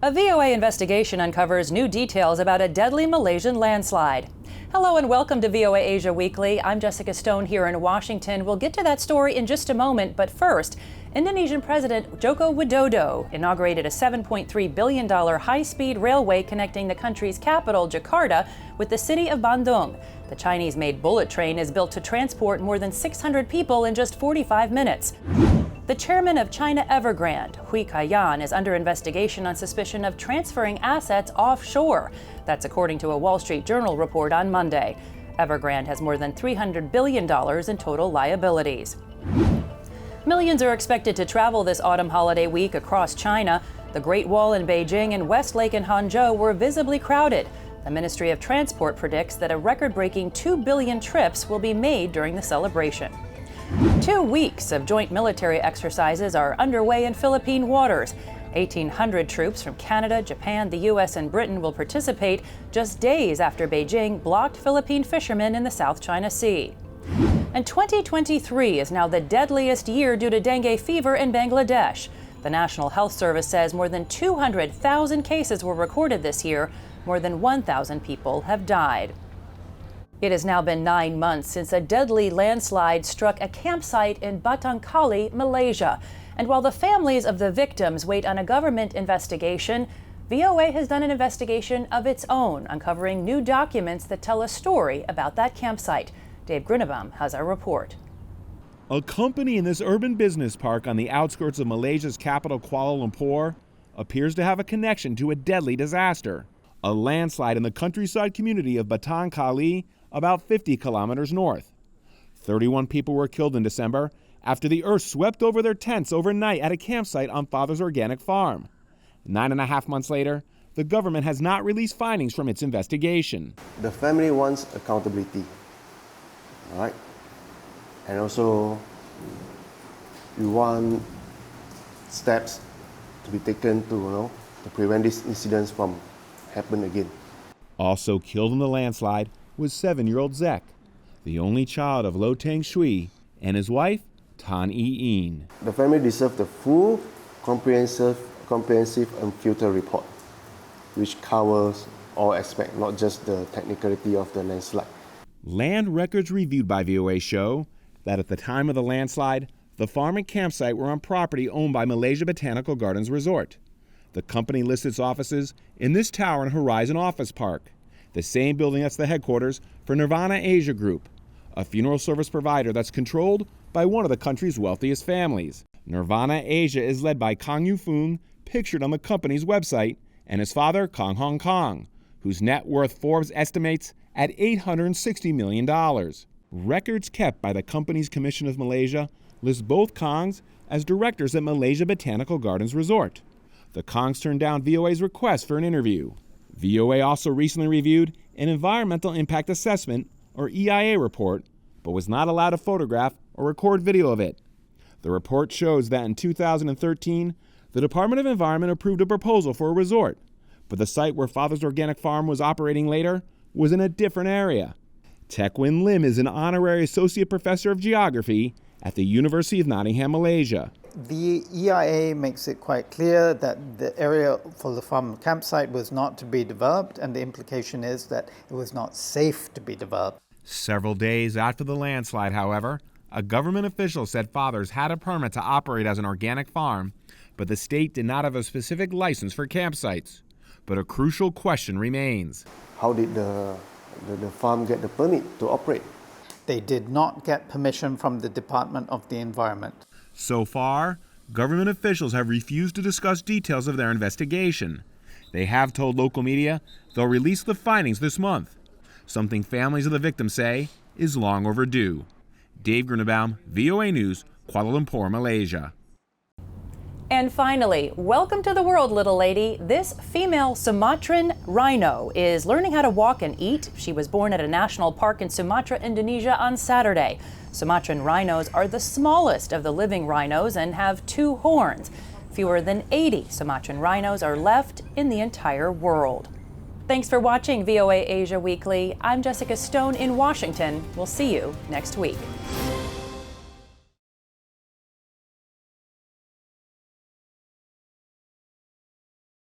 A VOA investigation uncovers new details about a deadly Malaysian landslide. Hello and welcome to VOA Asia Weekly. I'm Jessica Stone here in Washington. We'll get to that story in just a moment, but first, Indonesian President Joko Widodo inaugurated a $7.3 billion high-speed railway connecting the country's capital, Jakarta, with the city of Bandung. The Chinese-made bullet train is built to transport more than 600 people in just 45 minutes. The chairman of China Evergrande, Hui Kaiyan, is under investigation on suspicion of transferring assets offshore. That's according to a Wall Street Journal report on Monday. Evergrande has more than $300 billion in total liabilities. Millions are expected to travel this autumn holiday week across China. The Great Wall in Beijing and Westlake in Hangzhou were visibly crowded. The Ministry of Transport predicts that a record-breaking 2 billion trips will be made during the celebration. 2 weeks of joint military exercises are underway in Philippine waters. 1,800 troops from Canada, Japan, the U.S., and Britain will participate just days after Beijing blocked Philippine fishermen in the South China Sea. And 2023 is now the deadliest year due to dengue fever in Bangladesh. The National Health Service says more than 200,000 cases were recorded this year. More than 1,000 people have died. It has now been 9 months since a deadly landslide struck a campsite in Batang Kali, Malaysia. And while the families of the victims wait on a government investigation, VOA has done an investigation of its own, uncovering new documents that tell a story about that campsite. Dave Grunebaum has our report. A company in this urban business park on the outskirts of Malaysia's capital, Kuala Lumpur, appears to have a connection to a deadly disaster. A landslide in the countryside community of Batang Kali, about 50 kilometers north. 31 people were killed in December after the earth swept over their tents overnight at a campsite on Father's Organic Farm. 9.5 months later, the government has not released findings from its investigation. The family wants accountability, all right? And also, we want steps to be taken to prevent these incidents from happening again. Also killed in the landslide was 7-year-old Zek, the only child of Lo Teng Shui and his wife, Tan Een. The family deserves the full, comprehensive and filtered report, which covers all aspects, not just the technicality of the landslide. Land records reviewed by VOA show that at the time of the landslide, the farm and campsite were on property owned by Malaysia Botanical Gardens Resort. The company lists its offices in this tower in Horizon Office Park, the same building that's the headquarters for Nirvana Asia Group, a funeral service provider that's controlled by one of the country's wealthiest families. Nirvana Asia is led by Kang Yu-Fung, pictured on the company's website, and his father, Kang Hong Kong, whose net worth Forbes estimates at $860 million. Records kept by the company's Commission of Malaysia list both Kongs as directors at Malaysia Botanical Gardens Resort. The Kongs turned down VOA's request for an interview. VOA also recently reviewed an Environmental Impact Assessment, or EIA report, but was not allowed to photograph or record video of it. The report shows that in 2013, the Department of Environment approved a proposal for a resort, but the site where Father's Organic Farm was operating later was in a different area. Tekwin Lim is an honorary associate professor of geography at the University of Nottingham, Malaysia. The EIA makes it quite clear that the area for the farm campsite was not to be developed, and the implication is that it was not safe to be developed. Several days after the landslide, however, a government official said Father's had a permit to operate as an organic farm, but the state did not have a specific license for campsites. But a crucial question remains. How did the farm get the permit to operate? They did not get permission from the Department of the Environment. So far, government officials have refused to discuss details of their investigation. They have told local media they'll release the findings this month, something families of the victims say is long overdue. Dave Grunebaum, VOA News, Kuala Lumpur, Malaysia. And finally, welcome to the world, little lady. This female Sumatran rhino is learning how to walk and eat. She was born at a national park in Sumatra, Indonesia on Saturday. Sumatran rhinos are the smallest of the living rhinos and have 2 horns. Fewer than 80 Sumatran rhinos are left in the entire world. Thanks for watching VOA Asia Weekly. I'm Jessica Stone in Washington. We'll see you next week.